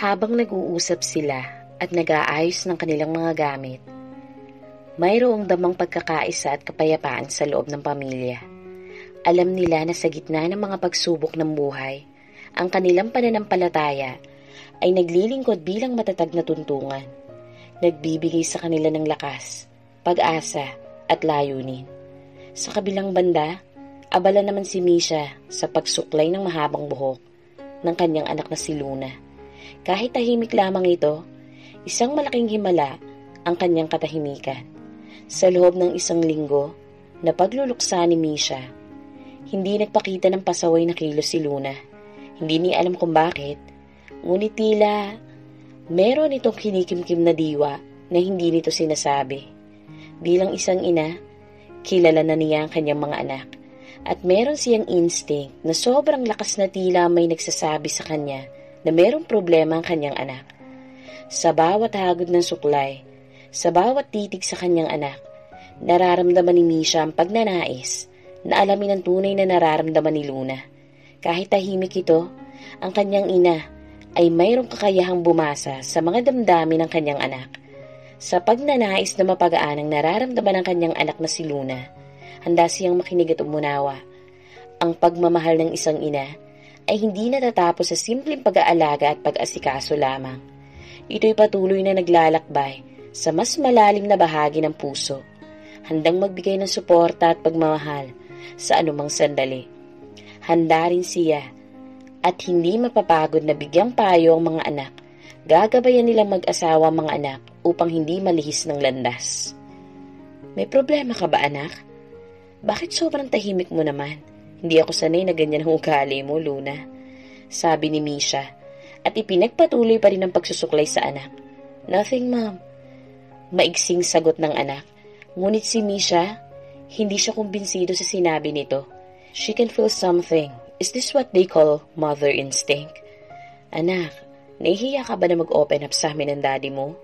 Habang nag-uusap sila at nag-aayos ng kanilang mga gamit, mayroong damang pagkakaisa at kapayapaan sa loob ng pamilya. Alam nila na sa gitna ng mga pagsubok ng buhay, ang kanilang pananampalataya ay naglilingkod bilang matatag na tuntungan, nagbibigay sa kanila ng lakas, pag-asa at layunin. Sa kabilang banda, abala naman si Misha sa pagsuklay ng mahabang buhok ng kanyang anak na si Luna. Kahit tahimik lamang ito, isang malaking himala ang kanyang katahimikan. Sa loob ng isang linggo na pagluluksa ni Misha, hindi nagpakita ng pasaway na kilos si Luna. Hindi niya alam kung bakit, ngunit tila meron itong kinikimkim na diwa na hindi nito sinasabi. Bilang isang ina, kilala na niya ang kanyang mga anak at meron siyang instinct na sobrang lakas na tila may nagsasabi sa kanya na merong problema ang kanyang anak. Sa bawat hagod ng suklay, sa bawat titig sa kanyang anak, nararamdaman ni Misha ang pagnanais na alamin ang tunay na nararamdaman ni Luna. Kahit tahimik ito, ang kanyang ina ay mayroong kakayahang bumasa sa mga damdamin ng kanyang anak. Sa pagnanais na mapagaan ang nararamdaman ng kanyang anak na si Luna, handa siyang makinig at umunawa. Ang pagmamahal ng isang ina ay hindi natatapos sa simpleng pag-aalaga at pag-asikaso lamang. Ito'y patuloy na naglalakbay sa mas malalim na bahagi ng puso, handang magbigay ng suporta at pagmamahal sa anumang sandali. Handa rin siya at hindi mapapagod na bigyang payo ang mga anak. Gagabayan nilang mag-asawa ang mga anak upang hindi malihis ng landas. May problema ka ba, anak? Bakit sobrang tahimik mo naman? Hindi ako sanay na ganyan ang ugali mo, Luna, sabi ni Misha, at ipinagpatuloy pa rin ang pagsusuklay sa anak. Nothing, ma'am. Maigsing sagot ng anak. Ngunit si Misha, hindi siya kumbinsido sa sinabi nito. She can feel something. Is this what they call mother instinct? Anak, nahihiya ka ba na mag-open up sa amin ng daddy mo?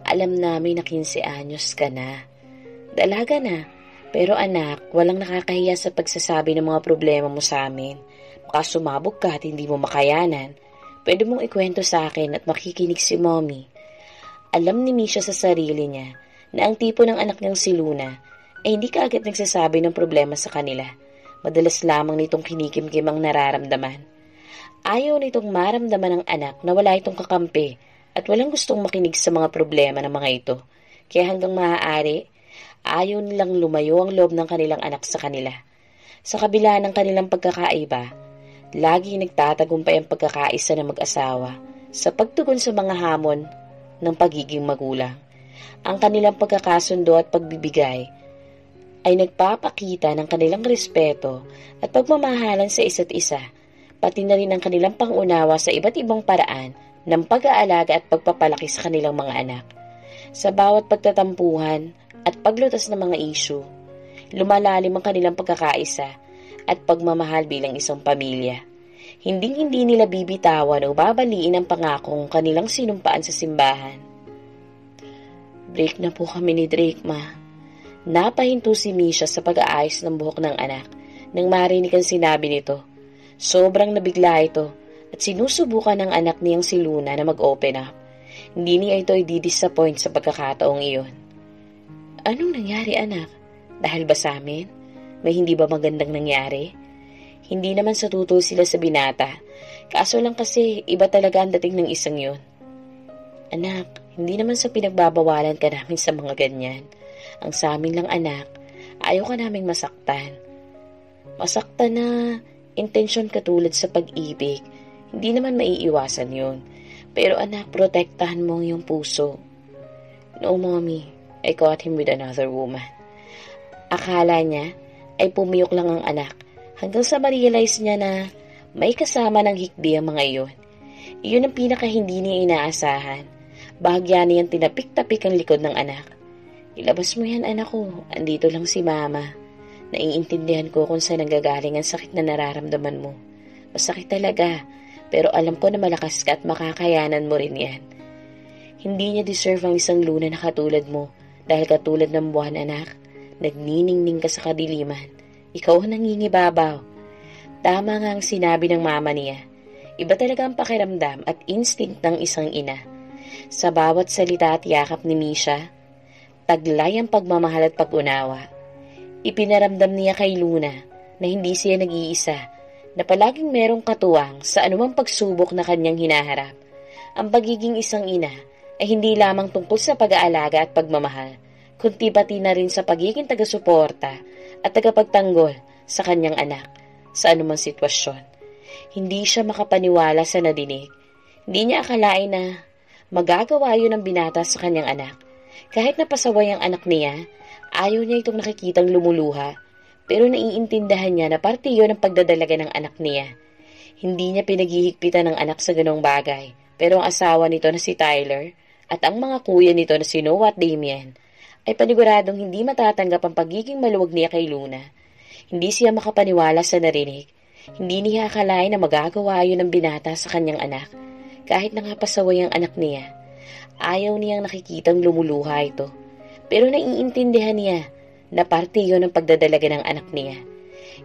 Alam namin na 15 anyos ka na. Dalaga na. Pero anak, walang nakakahiya sa pagsasabi ng mga problema mo sa amin. Baka sumabog ka at hindi mo makayanan. Pwede mong ikwento sa akin at makikinig si mommy. Alam ni Misha sa sarili niya na ang tipo ng anak niyang si Luna ay hindi kaagad nagsasabi ng problema sa kanila. Madalas lamang nitong kinikimkim ang nararamdaman. Ayaw nitong maramdaman ng anak na wala itong kakampi at walang gustong makinig sa mga problema ng mga ito. Kaya hanggang maaari, ayaw nilang lumayo ang loob ng kanilang anak sa kanila. Sa kabila ng kanilang pagkakaiba, lagi nagtatagumpay ang pagkakaisa ng mag-asawa sa pagtugon sa mga hamon ng pagiging magulang. Ang kanilang pagkakasundo at pagbibigay ay nagpapakita ng kanilang respeto at pagmamahalan sa isa't isa, pati na rin ang kanilang pangunawa sa iba't ibang paraan ng pag-aalaga at pagpapalaki sa kanilang mga anak. Sa bawat pagtatampuhan at paglutas ng mga issue, lumalalim ang kanilang pagkakaisa at pagmamahal bilang isang pamilya. Hinding-hindi nila bibitawan o babaliin ang pangakong kanilang sinumpaan sa simbahan. Break na po kami ni Drake, ma. Napahinto si Misha sa pag-aayos ng buhok ng anak nang marinig ang sinabi nito. Sobrang nabigla ito at sinusubukan ng anak niyang si Luna na mag-open up. Hindi niya ito i-disappoint sa pagkakataong iyon. Anong nangyari, anak? Dahil ba sa amin? May hindi ba magandang nangyari? Hindi naman sa tutol sila sa binata. Kaso lang kasi iba talaga ang dating ng isang yun. Anak, hindi naman sa pinagbabawalan ka namin sa mga ganyan. Ang sa amin lang, anak, ayaw ka naming masaktan. Masaktan na intensyon katulad sa pag-ibig. Hindi naman maiiwasan yun. Pero anak, protektahan mo yung puso. No, mommy. I caught him with another woman. Akala niya ay pumiyok lang ang anak hanggang sa ma-realize niya na may kasama ng hikbi ang mga iyon. Iyon ang pinaka hindi niya inaasahan. Bahagya niyang tinapik-tapik ang likod ng anak. Ilabas mo yan, anak ko. Andito lang si mama. Naiintindihan ko kung saan nanggagaling ang sakit na nararamdaman mo. Masakit talaga, pero alam ko na malakas ka at makakayanan mo rin yan. Hindi niya deserve ang isang Luna na katulad mo. Dahil katulad ng buwan, anak, nagniningning ka sa kadiliman. Ikaw ang nangingibabaw. Tama nga ang sinabi ng mama niya. Iba talaga ang pakiramdam at instinct ng isang ina. Sa bawat salita at yakap ni Misha, taglay ang pagmamahal at pag-unawa. Ipinaramdam niya kay Luna na hindi siya nag-iisa, na palaging merong katuwang sa anumang pagsubok na kanyang hinaharap. Ang pagiging isang ina ay hindi lamang tungkol sa pag-aalaga at pagmamahal, kundi pati na rin sa pagiging taga-suporta at tagapagtanggol sa kanyang anak sa anumang sitwasyon. Hindi siya makapaniwala sa nadinig. Hindi niya akalain na magagawa yun ang binata sa kanyang anak. Kahit napasaway ang anak niya, ayaw niya itong nakikitang lumuluha, pero naiintindihan niya na parte yun ang pagdadalaga ng anak niya. Hindi niya pinaghihigpitan ng anak sa ganong bagay, pero ang asawa nito na si Tyler at ang mga kuya nito na si Noah at Damien ay paniguradong hindi matatanggap ang pagiging maluwag niya kay Luna. Hindi siya makapaniwala sa narinig. Hindi niya akalain na magagawa yun ng binata sa kanyang anak. Kahit na nga pasaway ang anak niya, ayaw niyang nakikitang lumuluha ito. Pero naiintindihan niya na parte yun ng pagdadalaga ng anak niya.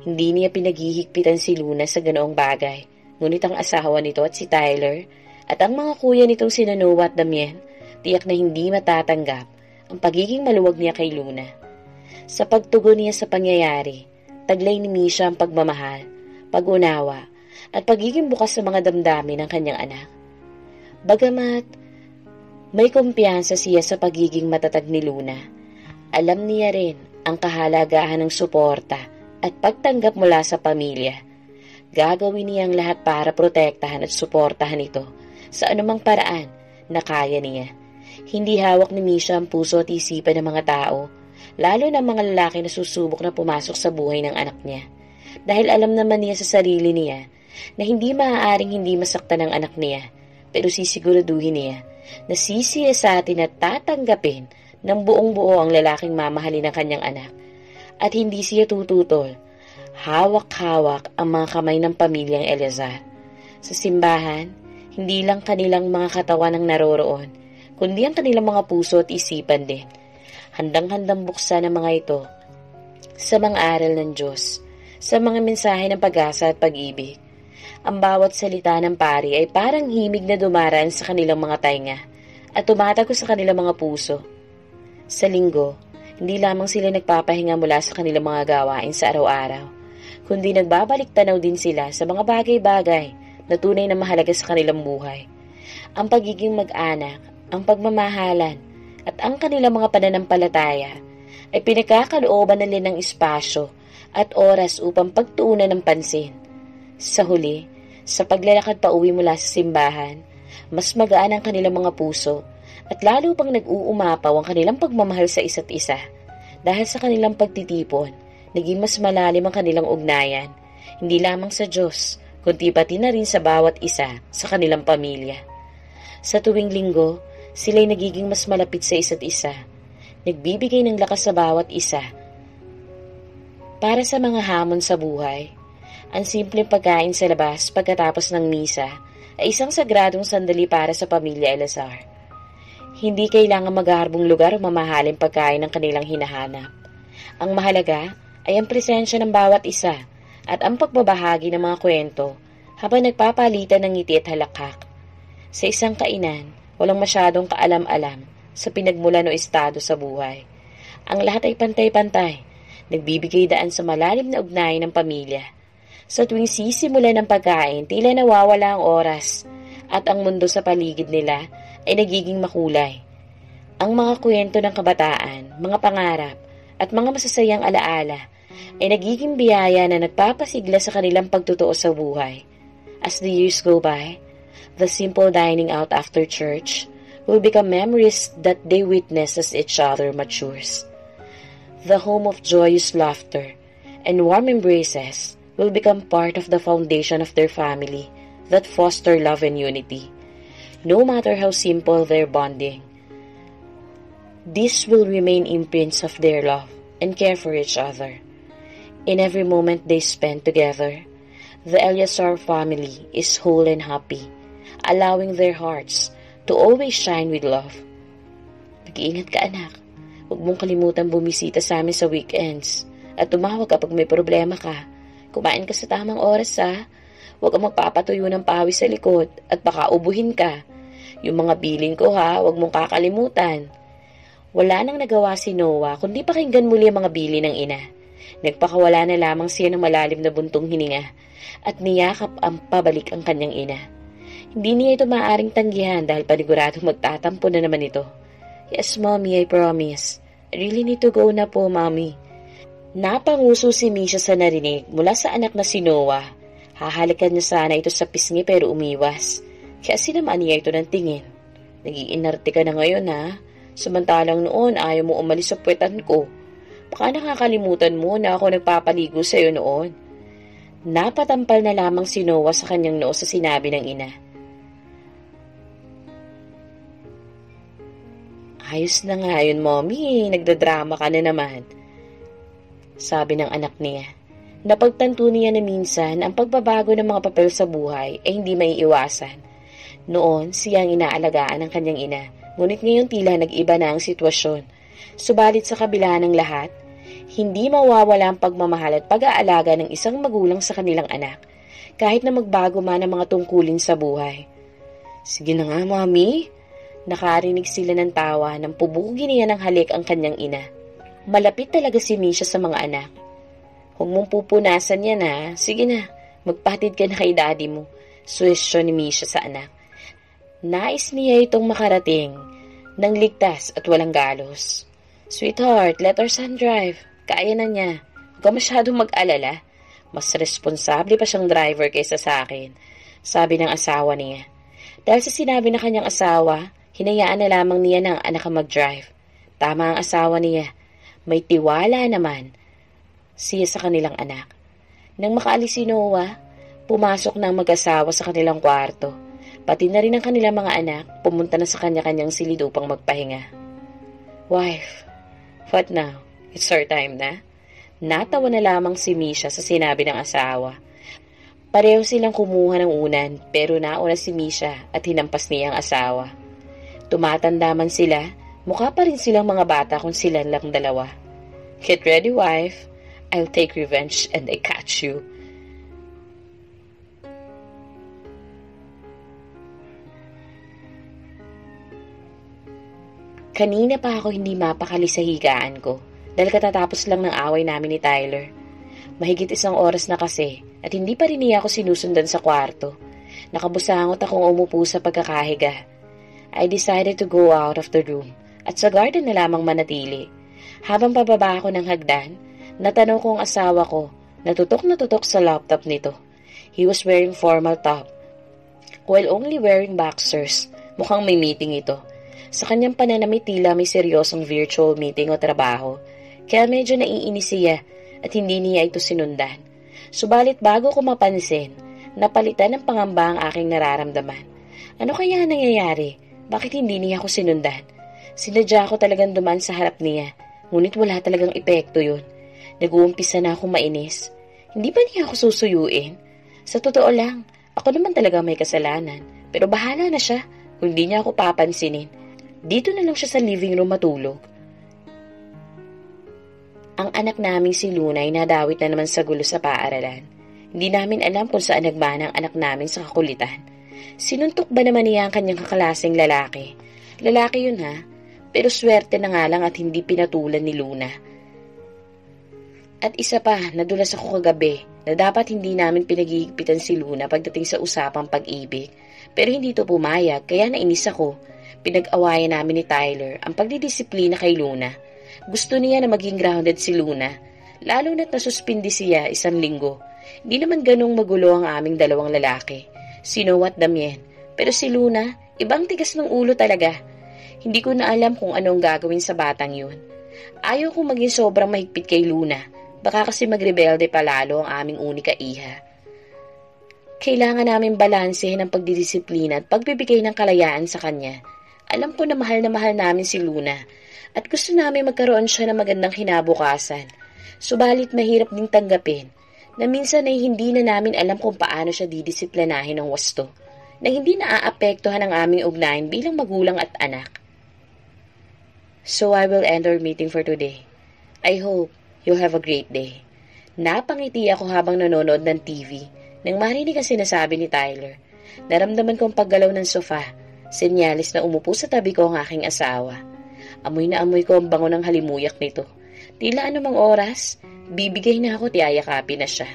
Hindi niya pinaghihigpitan si Luna sa ganoong bagay. Ngunit ang asawa nito at si Tyler at ang mga kuya nitong sina Noah at Damien, tiyak na hindi matatanggap ang pagiging maluwag niya kay Luna. Sa pagtugon niya sa pangyayari, taglay ni Misha ang pagmamahal, pag-unawa, at pagiging bukas sa mga damdamin ng kanyang anak. Bagamat may kumpiyansa siya sa pagiging matatag ni Luna, alam niya rin ang kahalagahan ng suporta at pagtanggap mula sa pamilya. Gagawin niya ang lahat para protektahan at suportahan ito sa anumang paraan na kaya niya. Hindi hawak ni Misha ang puso at isipan ng mga tao, lalo na mga lalaki na susubok na pumasok sa buhay ng anak niya. Dahil alam naman niya sa sarili niya na hindi maaaring hindi masaktan ng anak niya, pero sisiguraduhin niya na sisiyasatin at tatanggapin ng buong buo ang lalaking mamahalin ng kanyang anak. At hindi siya tututol. Hawak-hawak ang mga kamay ng pamilyang Eleazar. Sa simbahan, hindi lang kanilang mga katawan ang naroroon, kundi ang kanilang mga puso at isipan din. Handang-handang buksan ang mga ito sa mga aral ng Diyos, sa mga mensahe ng pag-asa at pag-ibig. Ang bawat salita ng pari ay parang himig na dumaraan sa kanilang mga tainga at tumatago sa kanilang mga puso. Sa linggo, hindi lamang sila nagpapahinga mula sa kanilang mga gawain sa araw-araw, kundi nagbabalik tanaw din sila sa mga bagay-bagay na tunay na mahalaga sa kanilang buhay. Ang pagiging mag-anak, ang pagmamahalan, at ang kanilang mga pananampalataya ay pinagkakalooban nila ng espasyo at oras upang pagtuunan ng pansin. Sa huli, sa paglalakad pa uwi mula sa simbahan, mas magaan ang kanilang mga puso at lalo pang nag-uumapaw ang kanilang pagmamahal sa isa't isa. Dahil sa kanilang pagtitipon, naging mas malalim ang kanilang ugnayan, hindi lamang sa Diyos, kundi pati na rin sa bawat isa sa kanilang pamilya. Sa tuwing linggo, sila'y nagiging mas malapit sa isa't isa, nagbibigay ng lakas sa bawat isa. Para sa mga hamon sa buhay, ang simpleng pagkain sa labas pagkatapos ng misa ay isang sagradong sandali para sa pamilya Eleazar. Hindi kailangan maghaharbong lugar o mamahaling pagkain ng kanilang hinahanap. Ang mahalaga ay ang presensya ng bawat isa at ang pagbabahagi ng mga kwento habang nagpapalitan ng ngiti at halakhak. Sa isang kainan, walang masyadong kaalam-alam sa pinagmulan o estado sa buhay. Ang lahat ay pantay-pantay, nagbibigay daan sa malalim na ugnayan ng pamilya. Sa tuwing sisimulan ng pagkain, tila nawawala ang oras at ang mundo sa paligid nila ay nagiging makulay. Ang mga kwento ng kabataan, mga pangarap, at mga masasayang alaala ay nagiging biyaya na nagpapasigla sa kanilang pagtotoo sa buhay. As the years go by, the simple dining out after church will become memories that they witness as each other matures. The home of joyous laughter and warm embraces will become part of the foundation of their family that foster love and unity. No matter how simple their bonding, this will remain imprints of their love and care for each other. In every moment they spend together, the Eleazar family is whole and happy, allowing their hearts to always shine with love. Mag-iingat ka, anak. Huwag mong kalimutan bumisita sa amin sa weekends at tumawag kapag may problema ka. Kumain ka sa tamang oras, ha? Huwag kang magpapatuyo ng pawis sa likod at baka ubuhin ka. Yung mga bilin ko ha, huwag mong kakalimutan. Wala nang nagawa si Noah kundi pakinggan muli ang mga bilin ng ina. Nagpakawala na lamang siya ng malalim na buntong hininga at niyakap ang pabalik ang kanyang ina. Hindi niya ito maaaring tanggihan dahil paniguradong magtatampo na naman ito. Yes, Mommy, I promise. I really need to go na po, Mommy. Napanguso si Misha sa narinig mula sa anak na si Noah. Hahalikan niya sana ito sa pisngi pero umiwas. Kaya sinamaan niya ito ng tingin. Nag-iinarte ka na ngayon ha. Samantalang noon ayaw mo umalis sa puwetan ko. Baka nakakalimutan mo na ako nagpapaligo sa iyo noon. Napatampal na lamang si Noah sa kanyang noo sa sinabi ng ina. Ayos na nga yun, Mommy. Nagdadrama ka na naman. Sabi ng anak niya. Napagtanto niya na minsan ang pagbabago ng mga papel sa buhay ay hindi maiiwasan. Noon, siya ang inaalagaan ng kanyang ina. Ngunit ngayon tila nag-iba na ang sitwasyon. Subalit sa kabila ng lahat, hindi mawawala ang pagmamahal at pag-aalaga ng isang magulang sa kanilang anak, kahit na magbago man ang mga tungkulin sa buhay. Sige na nga, Mommy. Nakarinig sila ng tawa nang pubugin niya ng halik ang kanyang ina. Malapit talaga si Misha sa mga anak. Huwag mong pupunasan yan ha. Sige na, magpatid ka na kay daddy mo. Suwestyon ni Misha sa anak. Nais niya itong makarating ng ligtas at walang galos. Sweetheart, let our son drive. Kaya na niya. Huwag ka masyadong mag-alala. Mas responsable pa siyang driver kaysa sa akin, sabi ng asawa niya. Dahil sa sinabi ng kanyang asawa, hinayaan na lamang niya ng anak ang mag-drive. Tama ang asawa niya. May tiwala naman siya sa kanilang anak. Nang makaalis si Noah, pumasok na ang mag-asawa sa kanilang kwarto. Pati na rin ang kanilang mga anak, pumunta na sa kanya-kanyang silid upang magpahinga. Wife, what now? It's our time na? Natawa na lamang si Misha sa sinabi ng asawa. Pareho silang kumuha ng unan, pero nauna si Misha at hinampas niya ang asawa. Tumatanda man sila, mukha pa rin silang mga bata kung sila lang dalawa. Get ready, wife. I'll take revenge and I catch you. Kanina pa ako hindi mapakali sa higaan ko dahil katatapos lang ng away namin ni Tyler. Mahigit 1 oras na kasi at hindi pa rin niya ako sinusundan sa kwarto. Nakabusangot akong umupo sa pagkakahiga. I decided to go out of the room at sa garden na lamang manatili. Habang pababa ako ng hagdan, natanong ko ang asawa ko, natutok na tutok sa laptop nito. He was wearing formal top. While only wearing boxers, mukhang may meeting ito. Sa kanyang pananamit tila may seryosong virtual meeting o trabaho, kaya medyo naiinis siya at hindi niya ito sinundan. Subalit bago ko mapansin, napalitan ng pangamba ang aking nararamdaman. Ano kaya nangyayari? Bakit hindi niya ako sinundan? Sinadya ko talagang duman sa harap niya, ngunit wala talagang epekto yun. Nag-uumpisa na akong mainis. Hindi ba niya ako susuyuin? Sa totoo lang, ako naman talaga may kasalanan. Pero bahala na siya kung hindi niya ako papansinin. Dito na lang siya sa living room matulog. Ang anak naming si Luna ay nadawit na naman sa gulo sa paaralan. Hindi namin alam kung saan nagmana ang anak namin sa kakulitan. Sinuntok ba naman niya ang kanyang kakalaseng lalaki? Lalaki yun ha, pero swerte na nga lang at hindi pinatulan ni Luna. At isa pa, nadulas ako kagabi na dapat hindi namin pinag-iigpitan si Luna pagdating sa usapang pag-ibig. Pero hindi ito pumayag, kaya nainis ako. Pinag-awayan namin ni Tyler ang pagdidisiplina kay Luna. Gusto niya na maging grounded si Luna, lalo na't nasuspindi siya 1 linggo. Hindi naman ganong magulo ang aming 2 lalaki, si Noah at Damien. Pero si Luna, ibang tigas ng ulo talaga. Hindi ko na alam kung anong gagawin sa batang yun. Ayaw kong maging sobrang mahigpit kay Luna. Baka kasi magrebelde palalo ang aming unika iha. Kailangan namin balansehin ang pagdidisiplina at pagbibigay ng kalayaan sa kanya. Alam ko na mahal namin si Luna at gusto namin magkaroon siya ng magandang kinabukasan. Subalit mahirap ding tanggapin na minsan ay hindi na namin alam kung paano siya didisiplinahin ng wasto na hindi naaapektuhan ang aming ugnayan bilang magulang at anak. So I will end our meeting for today. I hope you have a great day. Napangiti ako habang nanonood ng TV Nang marinig ang sinasabi ni Tyler, naramdaman ko ang paggalaw ng sofa, senyalis na umupo sa tabi ko ang aking asawa. Amoy na amoy ko ang bango ng halimuyak nito. Tila anumang oras, bibigay na ako, tiyayakapin na siya.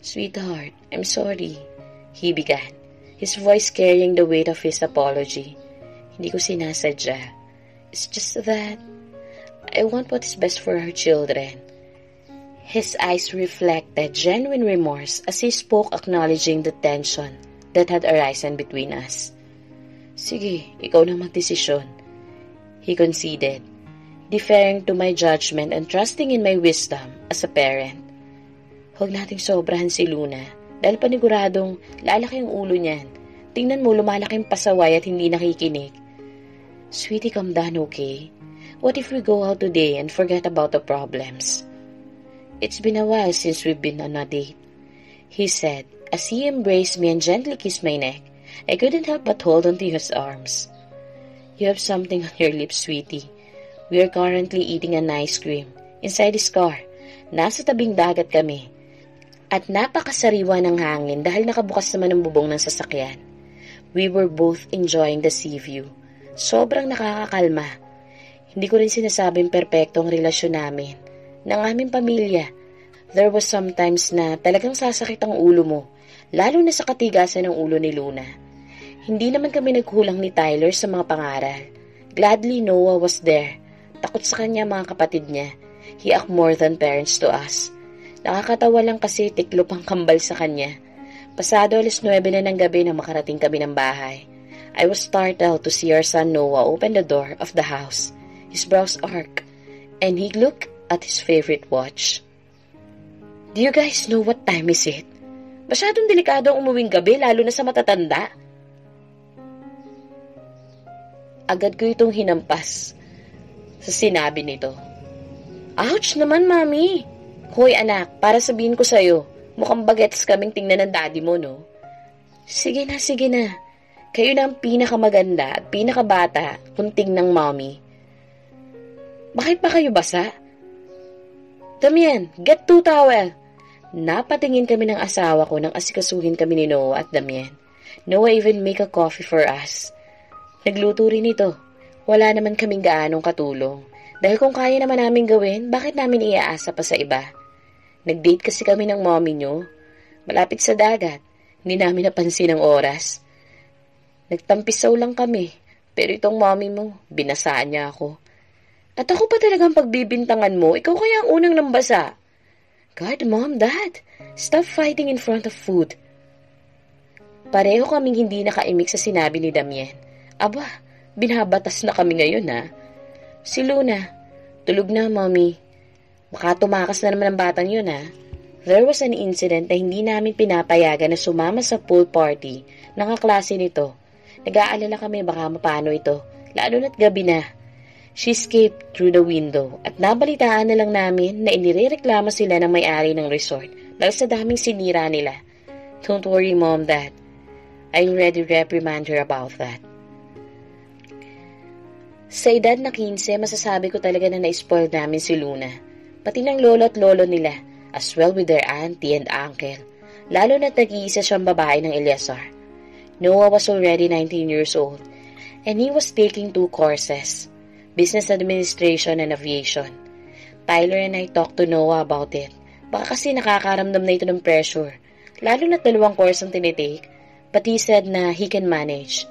"Sweetheart, I'm sorry," he began, his voice carrying the weight of his apology. "Hindi ko sinasadya. It's just that I want what is best for our children." His eyes reflected genuine remorse as he spoke, acknowledging the tension that had arisen between us. "Sige, ikaw na magdesisyon," he conceded, deferring to my judgment and trusting in my wisdom as a parent. "Huwag nating sobrahan si Luna dahil paniguradong lalaki ang ulo niyan. Tingnan mo, lumalaking pasaway at hindi nakikinig." "Sweetie, calm down, okay? What if we go out today and forget about the problems? It's been a while since we've been on a date," he said as he embraced me and gently kissed my neck. I couldn't help but hold onto his arms. "You have something on your lips, sweetie. We are currently eating an ice cream inside his car. Nasa tabing dagat kami. At napakasariwa ng hangin dahil nakabukas naman ang bubong ng sasakyan. We were both enjoying the sea view. Sobrang nakakakalma. Hindi ko rin sinasabing perpekto ang relasyon namin, ng aming pamilya. There was sometimes na talagang sasakit ang ulo mo, lalo na sa katigasan ng ulo ni Luna. Hindi naman kami nagkulang ni Tyler sa mga pangaral. Gladly, Noah was there. Takot sa kanya mga kapatid niya. He act more than parents to us. Nakakatawa lang kasi tiklop ang kambal sa kanya. Pasado 9:00 na ng gabi nang makarating kami ng bahay. I was startled to see our son Noah open the door of the house. His brows arched, and he looked at his favorite watch. "Do you guys know what time is it? Masyadong delikado ang umuwing gabi, lalo na sa matatanda." Agad ko itong hinampas sa sinabi nito. "Ouch naman, Mami! Hoy anak, para sabihin ko sa'yo, mukhang bagets kaming tingnan ng daddy mo, no?" Sige na. Kayo na ang pinakamaganda at pinakabata kung tingnan ng Mommy." "Bakit ba kayo basa?" "Damian, get 2 towel." Napatingin kami ng asawa ko nang asikasuhin kami ni Noah at Damian. Noah even make a coffee for us. Nagluto rin ito. Wala naman kaming gaanong katulong. Dahil kung kaya naman namin gawin, bakit namin iaasa pa sa iba? Nag-date kasi kami ng mommy nyo. Malapit sa dagat. Hindi namin napansin ang oras. Nagtampisaw lang kami. Pero itong mommy mo, binasaan niya ako. At ako pa talagang pagbibintangan mo, ikaw kaya ang unang nambasa. God, Mom, Dad, stop fighting in front of food. Pareho kaming hindi nakaimik sa sinabi ni Damian. Aba, binabatas na kami ngayon ha. Si Luna, tulog na, Mommy. Baka tumakas na naman ang batang yun ha. There was an incident na hindi namin pinapayagan na sumama sa pool party ng kaklase nito. Nag-aalala kami baka mapano ito, lalo na't gabi na. She escaped through the window at nabalitaan na lang namin na inirereklamo sila ng may-ari ng resort dahil sa daming sinira nila. Don't worry, Mom, Dad. I already reprimand her about that. Sa edad na 15, masasabi ko talaga na na-spoil namin si Luna. Pati ng lolo at lolo nila, as well with their auntie and uncle. Lalo na't nag-iisa siyang babae ng Eleazar. Noah was already 19 years old and he was taking 2 courses. Business Administration and Aviation. Tyler and I talked to Noah about it. Baka kasi nakakaramdam na ito ng pressure. Lalo na't 2 course ang tinitake. But he said na he can manage.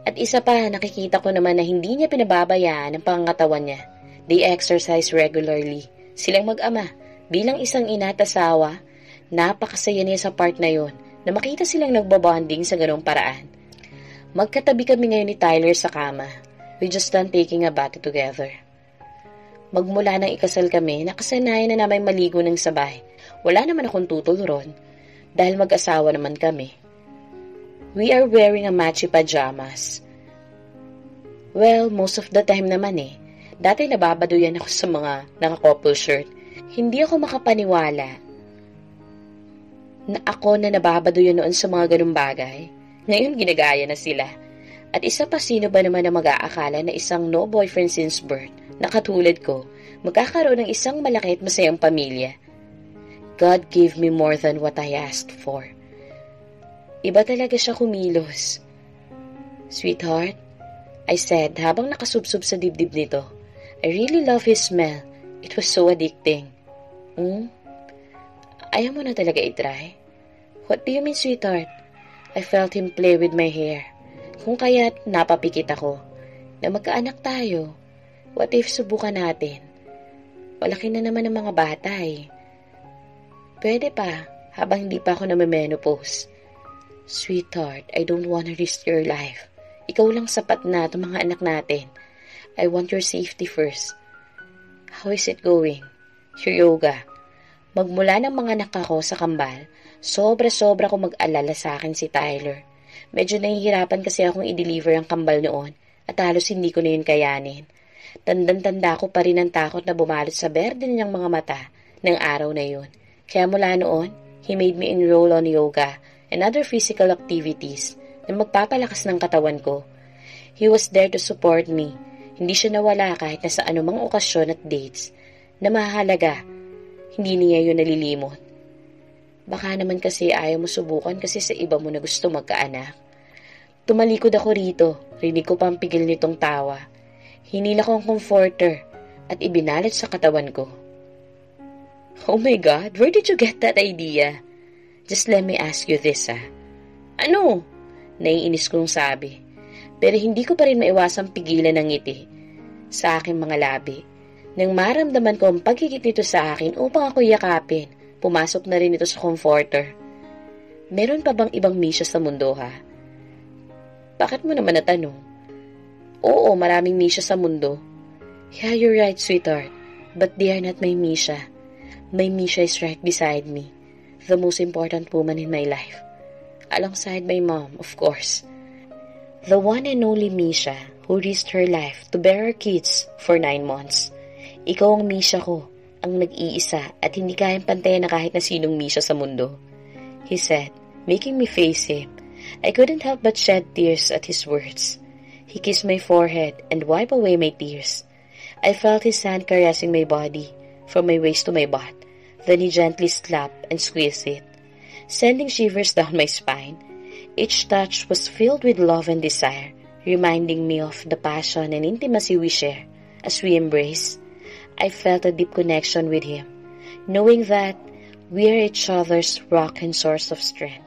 At isa pa, nakikita ko naman na hindi niya pinababayaan ang pangangatawan niya. They exercise regularly. Silang mag-ama. Bilang isang ina at asawa, napakasaya niya sa part na yon na makita silang nagbabonding sa ganong paraan. Magkatabi kami ngayon ni Tyler sa kama. We just done taking a bath together. Magmula nang ikasal kami, nakasanayan na namin maligo ng sabay. Wala naman akong tutol ron, dahil mag-asawa naman kami. We are wearing a matchy pajamas. Well, most of the time naman eh. Dati nababaduyan ako sa mga naka-couple shirt. Hindi ako makapaniwala na ako na nababaduyan noon sa mga ganung bagay. Ngayon ginagaya na sila. At isa pa, sino ba naman na mag-aakala na isang no boyfriend since birth, na katulad ko, magkakaroon ng isang malaki at masayang pamilya. God gave me more than what I asked for. Iba talaga siya kumilos. Sweetheart, I said habang nakasubsob sa dibdib nito. I really love his smell. It was so addicting. Ayaw mo na talaga itry? What do you mean, sweetheart? I felt him play with my hair. Kung kaya't napapikit ako na magkaanak tayo. What if subukan natin? Malaki na naman ang mga bata eh. Pwede pa, habang hindi pa ako name-menopause. Sweetheart, I don't wanna risk your life. Ikaw lang sapat na itong mga anak natin. I want your safety first. How is it going? Your yoga. Magmula ng mga anak ako sa kambal, sobra-sobra ko mag-alala sa akin si Tyler. Medyo nahihirapan kasi akong i-deliver ang kambal noon at halos hindi ko na yun kayanin. Tandang-tanda ko pa rin ang takot na bumalot sa berde niyang mga mata ng araw na yun. Kaya mula noon, he made me enroll on yoga and other physical activities na magpapalakas ng katawan ko. He was there to support me. Hindi siya nawala kahit na sa anumang okasyon at dates na mahalaga. Hindi niya yun nalilimot. Baka naman kasi ayaw mo subukan kasi sa iba mo na gusto magkaanak. Tumalikod ako rito. Rinig ko pang pigil nitong tawa. Hinila ko ang comforter at ibinalit sa katawan ko. Oh my God, where did you get that idea? Just let me ask you this, Ano? Naiinis kong sabi. Pero hindi ko pa rin maiwasang pigilan ng ngiti sa aking mga labi. Nang maramdaman ko ang pagkikit nito sa akin upang ako yakapin, pumasok na rin ito sa comforter. Meron pa bang ibang Misha sa mundo, Bakit mo naman natanong? Oo, maraming Misha sa mundo. Yeah, you're right, sweetheart. But they are not my Misha. My Misha is right beside me. The most important woman in my life. Alongside my mom, of course. The one and only Misha who risked her life to bear her kids for 9 months. Ikaw ang Misha ko, ang nag-iisa at hindi kayang pantayan na kahit na sinong Misha sa mundo. He said, making me face him. I couldn't help but shed tears at his words. He kissed my forehead and wiped away my tears. I felt his hand caressing my body, from my waist to my butt. Then he gently slapped and squeezed it, sending shivers down my spine. Each touch was filled with love and desire, reminding me of the passion and intimacy we share as we embrace. I felt a deep connection with him, knowing that we are each other's rock and source of strength.